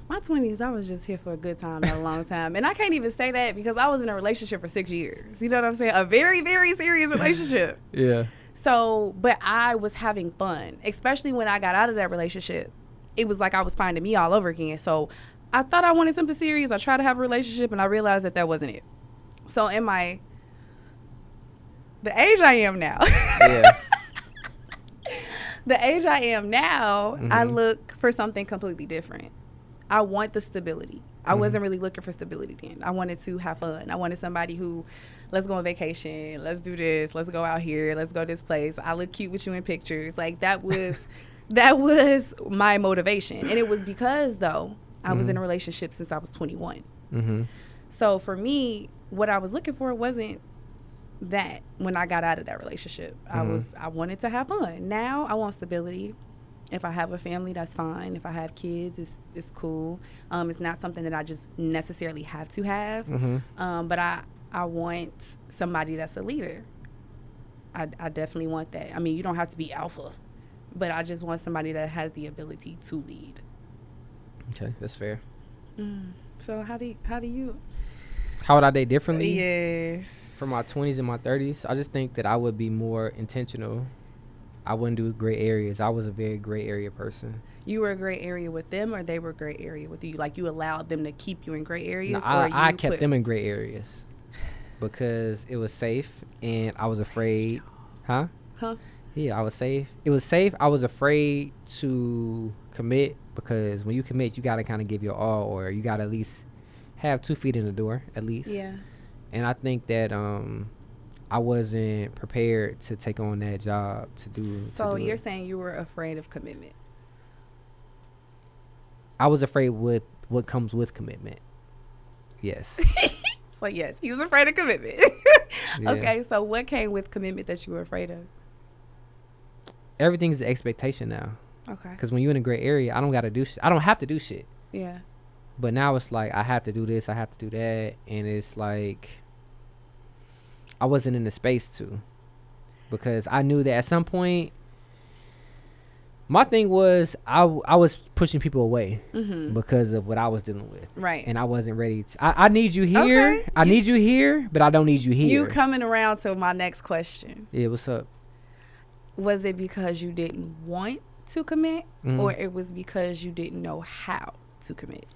My 20s, I was just here for a good time, not a long time. And I can't even say that because I was in a relationship for 6 years. You know what I'm saying? A very, very serious relationship. Yeah. So, but I was having fun, especially when I got out of that relationship. It was like I was finding me all over again. So I thought I wanted something serious. I tried to have a relationship and I realized that wasn't it. So in the age I am now, Yeah. the age I am now, Mm-hmm. I look for something completely different. I want the stability. I wasn't really looking for stability then. I wanted to have fun. I wanted somebody who, let's go on vacation. Let's do this. Let's go out here. Let's go this place. I look cute with you in pictures. Like that was my motivation. And it was because though I was in a relationship since I was 21. Mm-hmm. So for me, what I was looking for wasn't that when I got out of that relationship. I wanted to have fun. Now I want stability. If I have a family, that's fine. If I have kids, it's cool. It's not something that I just necessarily have to have. Mm-hmm. But I want somebody that's a leader. I definitely want that. I mean, you don't have to be alpha, but I just want somebody that has the ability to lead. Okay, that's fair. So how do you? How would I date differently? Yes. For my 20s and my 30s, I just think that I would be more intentional. I wouldn't do gray areas. I was a very gray area person. You were a gray area with them, or they were a gray area with you? Like you allowed them to keep you in gray areas? No, I kept them in gray areas because it was safe and I was afraid. Huh? Yeah, I was safe. It was safe. I was afraid to commit because when you commit, you got to kind of give your all, or you got to at least have 2 feet in the door at least. Yeah. And I think that I wasn't prepared to take on that job to do. So you're saying you were afraid of commitment? I was afraid with what comes with commitment. Yes. So yes, he was afraid of commitment. Yeah. Okay, so what came with commitment that you were afraid of? Everything's the expectation now. Okay. Because when you're in a gray area, I don't got to do shit. I don't have to do shit. Yeah. But now it's like I have to do this, I have to do that, and it's like I wasn't in the space to, because I knew that at some point my thing was I was pushing people away because of what I was dealing with. Right. And I wasn't ready to, I need you here. Okay. I need you here, but I don't need you here. You coming around to my next question. Yeah, what's up? Was it because you didn't want to commit, or it was because you didn't know how to commit?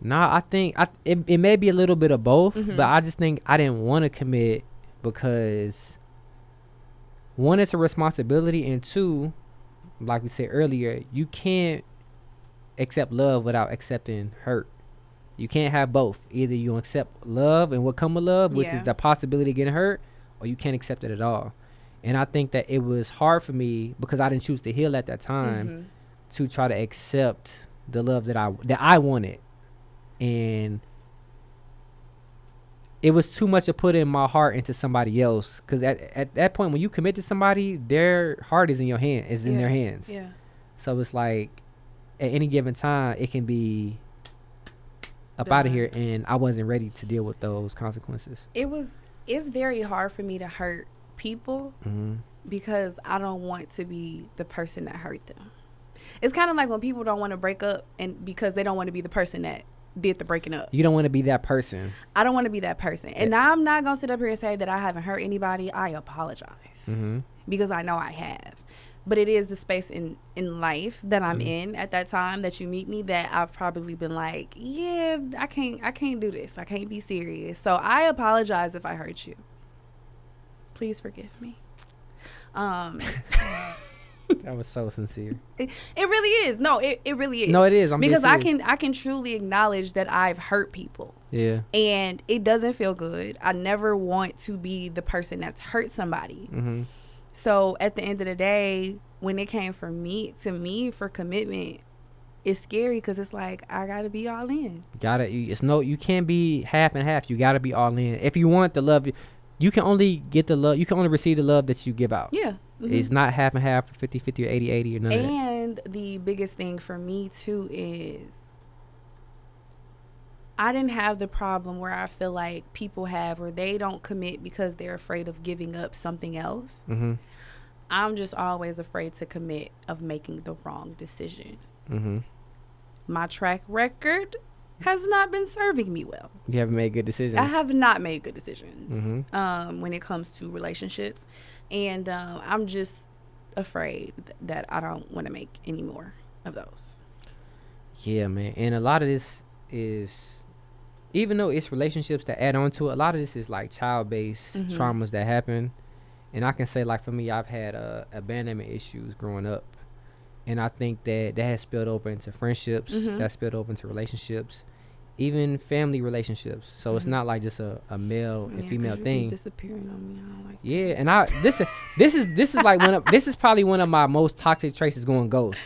Nah, I think it may be a little bit of both, but I just think I didn't want to commit because 1, it's a responsibility, and 2, like we said earlier, you can't accept love without accepting hurt. You can't have both. Either you accept love and what come with love, which is the possibility of getting hurt, or you can't accept it at all. And I think that it was hard for me because I didn't choose to heal at that time to try to accept the love that I wanted. And it was too much to put in my heart into somebody else, because at that point when you commit to somebody, their heart is in your hand, is in their hands. Yeah. So it's like at any given time it can be up out of here, and I wasn't ready to deal with those consequences. It's very hard for me to hurt people Mm-hmm. because I don't want to be the person that hurt them. It's kind of like when people don't want to break up and because they don't want to be the person that did the breaking up. You don't want to be that person. I don't want to be that person. And now I'm not going to sit up here and say that I haven't hurt anybody. I apologize. Mm-hmm. Because I know I have. But it is the space in life that I'm in at that time that you meet me that I've probably been like, yeah, I can't do this. I can't be serious. So I apologize if I hurt you. Please forgive me. That was so sincere. It really is. No, it really is. No, it is. Because I can truly acknowledge that I've hurt people. Yeah. And it doesn't feel good. I never want to be the person that's hurt somebody. Mm-hmm. So at the end of the day, when it came for me for commitment, it's scary because it's like I gotta be all in. You can't be half and half. You gotta be all in. If you want the love, you can only get the love. You can only receive the love that you give out. Yeah. Mm-hmm. It's not half and half, 50-50 or 80-80 or none of that. And the biggest thing for me too is I didn't have the problem where I feel like people have where they don't commit because they're afraid of giving up something else. Mm-hmm. I'm just always afraid to commit of making the wrong decision. Mm-hmm. My track record has not been serving me well. You haven't made good decisions. I have not made good decisions Mm-hmm. when it comes to relationships. And I'm just afraid that I don't want to make any more of those. Yeah, man. And a lot of this is, even though it's relationships that add on to it, a lot of this is like child-based traumas that happen. And I can say, like, for me, I've had abandonment issues growing up. And I think that has spilled over into friendships, that spilled over into relationships, even family relationships. So it's not like just a male and female thing. Disappearing on me, I don't like yeah, and this is like this is probably one of my most toxic traits is going ghost.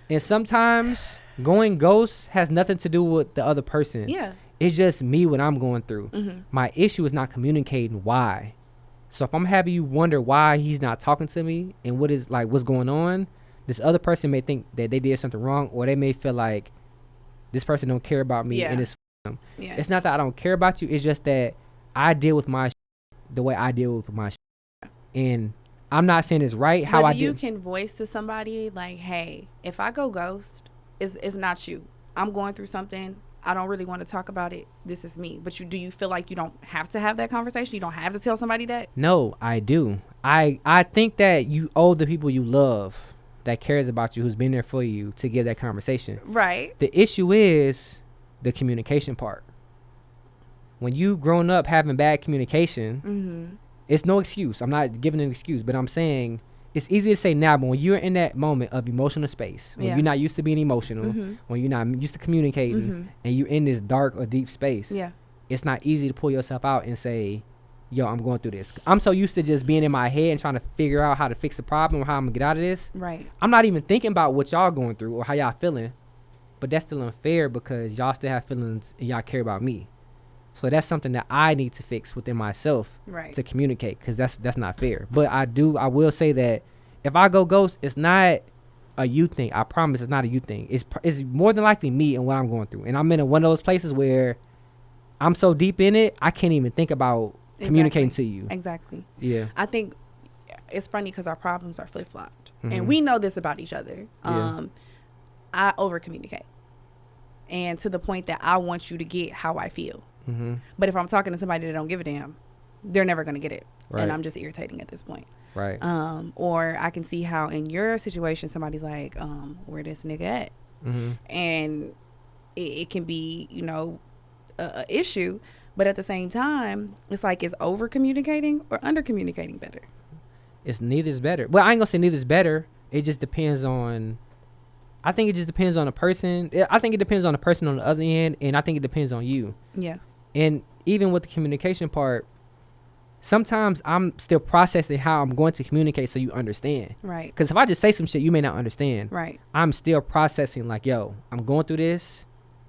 And sometimes going ghost has nothing to do with the other person. Yeah. It's just me, what I'm going through. My issue is not communicating why. So if I'm having you wonder why he's not talking to me and what's going on, this other person may think that they did something wrong, or they may feel like this person don't care about me and it's them. Yeah. It's not that I don't care about you. It's just that I deal with my the way I deal with my and I'm not saying it's right how I do. You can voice to somebody like, hey, if I go ghost, it's not you. I'm going through something. I don't really want to talk about it. This is me. But do you feel like you don't have to have that conversation? You don't have to tell somebody that? No, I do. I think that you owe the people you love, that cares about you, who's been there for you, to give that conversation. Right. The issue is the communication part. When you grown up having bad communication, it's no excuse. I'm not giving an excuse, but I'm saying it's easy to say now, but when you're in that moment of emotional space, when you're not used to being emotional, when you're not used to communicating, and you're in this dark or deep space, it's not easy to pull yourself out and say, yo, I'm going through this. I'm so used to just being in my head and trying to figure out how to fix the problem or how I'm going to get out of this. Right. I'm not even thinking about what y'all going through or how y'all feeling, but that's still unfair because y'all still have feelings and y'all care about me. So that's something that I need to fix within myself to communicate, because that's not fair. But I will say that if I go ghost, it's not a you thing. I promise it's not a you thing. It's more than likely me and what I'm going through. And I'm in one of those places where I'm so deep in it, I can't even think about communicating to you. Exactly. Yeah. I think it's funny because our problems are flip-flopped. And we know this about each other. I over-communicate. And to the point that I want you to get how I feel. But if I'm talking to somebody that don't give a damn, they're never going to get it. Right. And I'm just irritating at this point. Right. Or I can see how in your situation, somebody's like, where this nigga at? And it can be, a issue. But at the same time, it's like, is over communicating or under communicating better? It's neither's better. Well, I ain't gonna say neither's better. It just depends on. I think it just depends on the person. I think it depends on the person on the other end, and I think it depends on you. Yeah. And even with the communication part, sometimes I'm still processing how I'm going to communicate so you understand. Right. Because if I just say some shit, you may not understand. Right. I'm still processing like, yo, I'm going through this,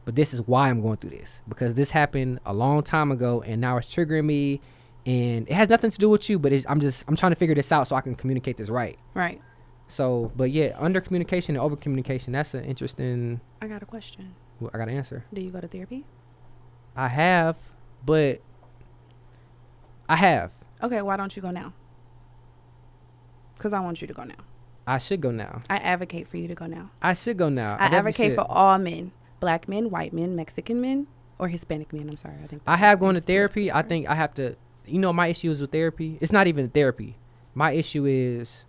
but this is why I'm going through this. Because this happened a long time ago, and now it's triggering me, and it has nothing to do with you, but I'm trying to figure this out so I can communicate this right. Right. So, but yeah, under communication and over communication, that's an interesting. I got a question. Well, I got an answer. Do you go to therapy? I have, but I have. Okay, why don't you go now? Because I want you to go now. I should go now. I advocate for you to go now. I should go now. I advocate for all men. Black men, white men, Mexican men, or Hispanic men. I'm sorry. I have gone to therapy. I think I have to, my issue is with therapy. It's not even therapy. My issue is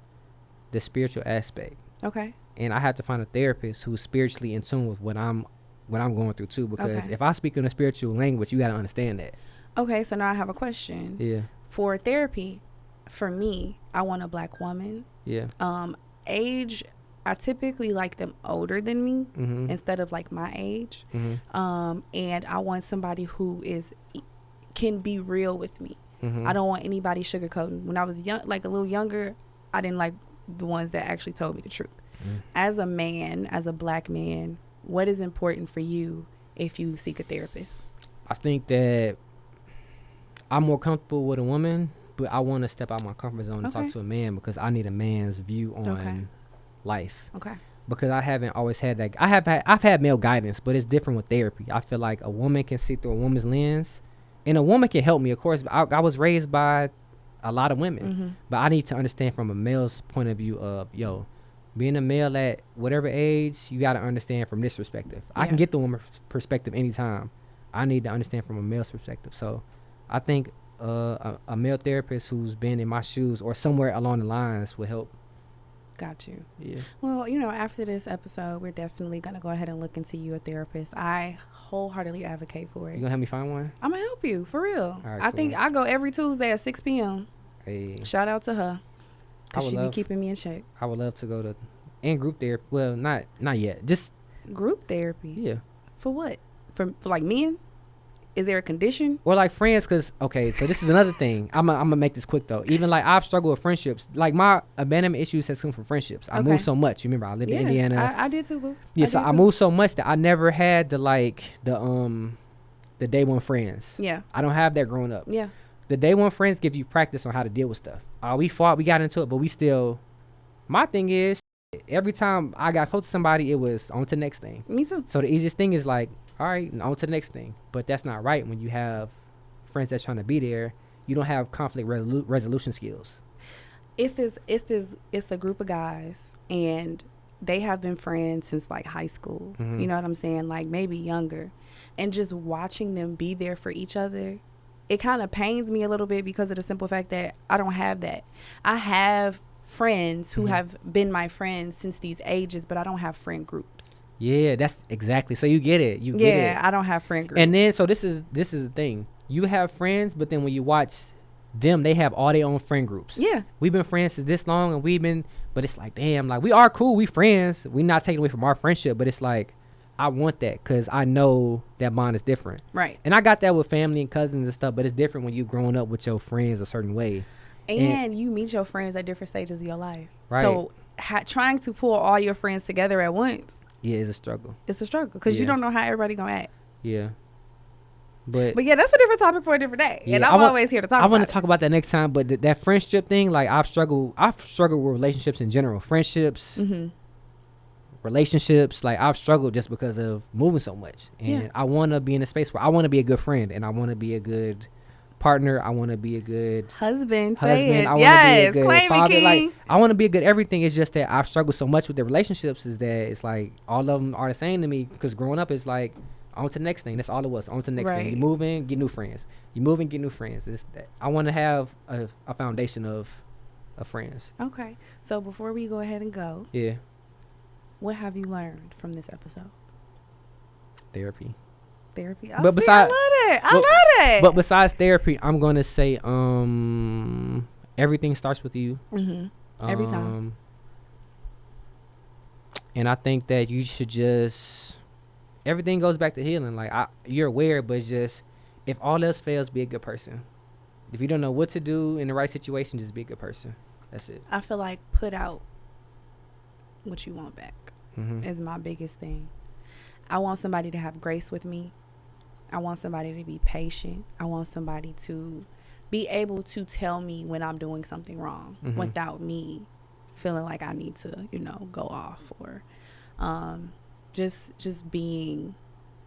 the spiritual aspect. Okay. And I have to find a therapist who's spiritually in tune with what I'm going through too. Because if I speak in a spiritual language, you got to understand that. Okay. So now I have a question. Yeah. For therapy, for me, I want a black woman. Yeah. Age, I typically like them older than me instead of like my age. And I want somebody who can be real with me. I don't want anybody sugarcoating. When I was young, like a little younger, I didn't like the ones that actually told me the truth. As a man, as a black man, what is important for you if you seek a therapist? I think that I'm more comfortable with a woman, but I want to step out my comfort zone and talk to a man because I need a man's view on life. Okay. Because I haven't always had that. I've had male guidance, but it's different with therapy. I feel like a woman can see through a woman's lens, and a woman can help me, of course. I was raised by a lot of women, but I need to understand from a male's point of view of, being a male at whatever age, you got to understand from this perspective. I can get the woman's perspective anytime. I need to understand from a male's perspective. So I think a male therapist who's been in my shoes or somewhere along the lines will help. Got you. Yeah. Well, after this episode, we're definitely going to go ahead and look into you a therapist. I wholeheartedly advocate for it. You going to help me find one? I'm going to help you, for real. All right, I think I go every Tuesday at 6 p.m. Hey. Shout out to her. Because she be keeping me in check. I would love to go to group therapy. Well, not yet. Just group therapy? Yeah. For what? For like men? Is there a condition? Or like friends, because, so this is another thing. I'm going to make this quick, though. Even like I've struggled with friendships. Like my abandonment issues has come from friendships. I moved so much. You remember, I lived in Indiana. I did too, boo. Yeah, I moved so much that I never had the day one friends. Yeah. I don't have that growing up. Yeah. The day one friends give you practice on how to deal with stuff. We fought, we got into it, but we still, my thing is, every time I got close to somebody, it was on to the next thing. Me too. So the easiest thing is like, all right, on to the next thing. But that's not right when you have friends that's trying to be there. You don't have conflict resolution skills. It's a group of guys, and they have been friends since like high school. You know what I'm saying? Like maybe younger. And just watching them be there for each other, it kind of pains me a little bit because of the simple fact that I don't have that. I have friends who have been my friends since these ages, but I don't have friend groups. Yeah, that's exactly. So you get it. You get it. Yeah, I don't have friend groups. And then, so this is the thing. You have friends, but then when you watch them, they have all their own friend groups. Yeah. We've been friends since this long, and but it's like, damn, like we are cool. We friends. We're not taking away from our friendship, but it's like, I want that because I know that bond is different. Right. And I got that with family and cousins and stuff, but it's different when you growing up with your friends a certain way. And you meet your friends at different stages of your life. Right. So trying to pull all your friends together at once. Yeah, it's a struggle. It's a struggle because you don't know how everybody gonna act. Yeah. But yeah, that's a different topic for a different day. Yeah, and I'm always here to talk about it. I want to talk about that next time, but that friendship thing, like I've struggled with relationships in general. Friendships, relationships, like I've struggled just because of moving so much. And I want to be in a space where I want to be a good friend and I want to be a good partner. I want to be a good husband. I want to be a good father. Like I want to be a good everything. It's just that I've struggled so much with the relationships is that it's like all of them are the same to me because growing up it's like on to the next thing. That's all it was. On to the next thing. You move in, get new friends. You move in, get new friends. I want to have a foundation of friends. Okay. So before we go ahead and go. Yeah. What have you learned from this episode? Therapy. Therapy. Oh, but I love it. But besides therapy, I'm gonna say everything starts with you. Every time. And I think that you should just everything goes back to healing. Like you're aware, but just if all else fails, be a good person. If you don't know what to do in the right situation, just be a good person. That's it. I feel like put out what you want back is my biggest thing. I want somebody to have grace with me. I want somebody to be patient. I want somebody to be able to tell me when I'm doing something wrong without me feeling like I need to, go off or just being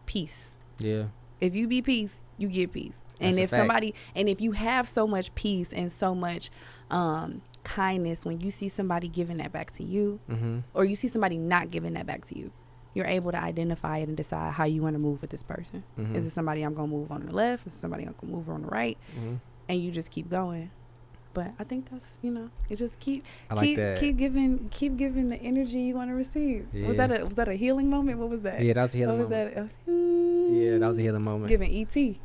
peace. Yeah. If you be peace, you get peace. And if you have so much peace and so much kindness, when you see somebody giving that back to you, or you see somebody not giving that back to you, you're able to identify it and decide how you want to move with this person. Is it somebody I'm going to move on the left? Is it somebody I'm going to move on the right? And you just keep going. But I think that's, it just keep giving the energy you want to receive. Yeah. Was that a healing moment? What was that? Yeah, that was a healing moment. Yeah, that was a healing moment. Giving E.T.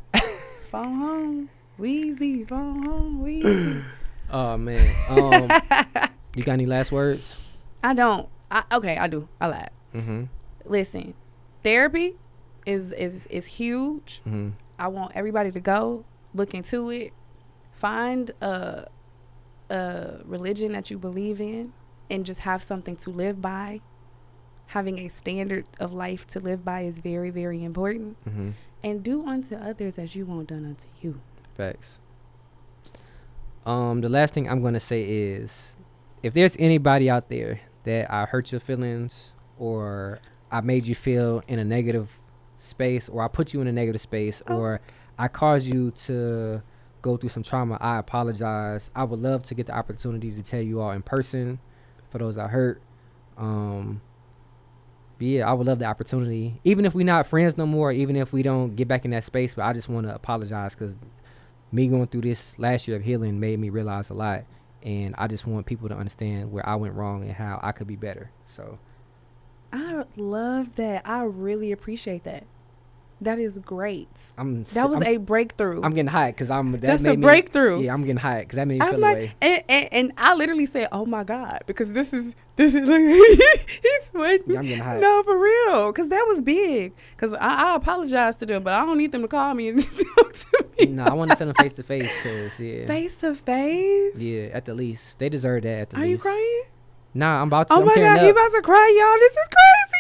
Phone home, Weezy, phone home, Weezy. Oh man. You got any last words? I don't. Okay, I do. I lied. Listen, therapy is huge. I want everybody to go look into it. Find a religion that you believe in and just have something to live by. Having a standard of life to live by is very, very important. And do unto others as you want done unto you. Facts. The last thing I'm going to say is, if there's anybody out there that I hurt your feelings, or I made you feel in a negative space, or I put you in a negative space, or I caused you to go through some trauma, I apologize. I would love to get the opportunity to tell you all in person, for those I hurt. Yeah, I would love the opportunity, even if we're not friends no more, even if we don't get back in that space. But I just want to apologize, because me going through this last year of healing made me realize a lot, and I just want people to understand where I went wrong and how I could be better. So I love that. I really appreciate that. That is great. That was a breakthrough. I'm getting hot because that's a breakthrough. Yeah, I'm getting hot because that made me feel away. And I literally said, "Oh my God," because this is he's sweating. Yeah, I'm getting hot. No, for real, because that was big. Because I apologize to them, but I don't need them to call me and talk to me. No, I want to send them face to face. Face to face. Yeah, at the least, they deserve that. At the least. Are you crying? Nah, I'm about to. Oh my God, he about to cry, y'all. This is crazy.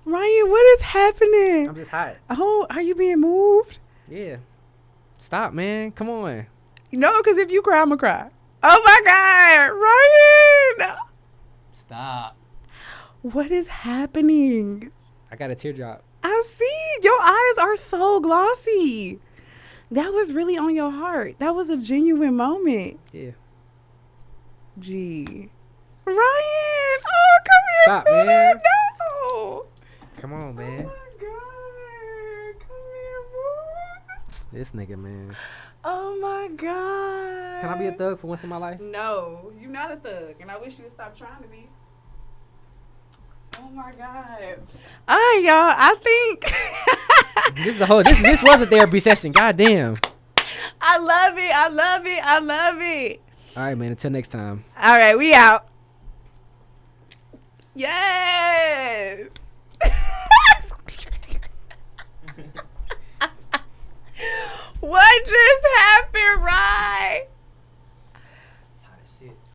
Ryan, what is happening? I'm just hot. Oh, are you being moved? Yeah. Stop, man. Come on. No, because if you cry, I'm going to cry. Oh my God, Ryan. Stop. What is happening? I got a teardrop. I see. Your eyes are so glossy. That was really on your heart. That was a genuine moment. Yeah. Gee. Ryan. Oh, come here. Stop, man. No. Come on, man. Oh my God. Come here, boy. This nigga, man. Oh my God. Can I be a thug for once in my life? No, you're not a thug, and I wish you would stop trying to be. Oh my God. All right, y'all. I think this was a therapy session. God damn. I love it. I love it. I love it. All right, man. Until next time. All right, we out. Yay!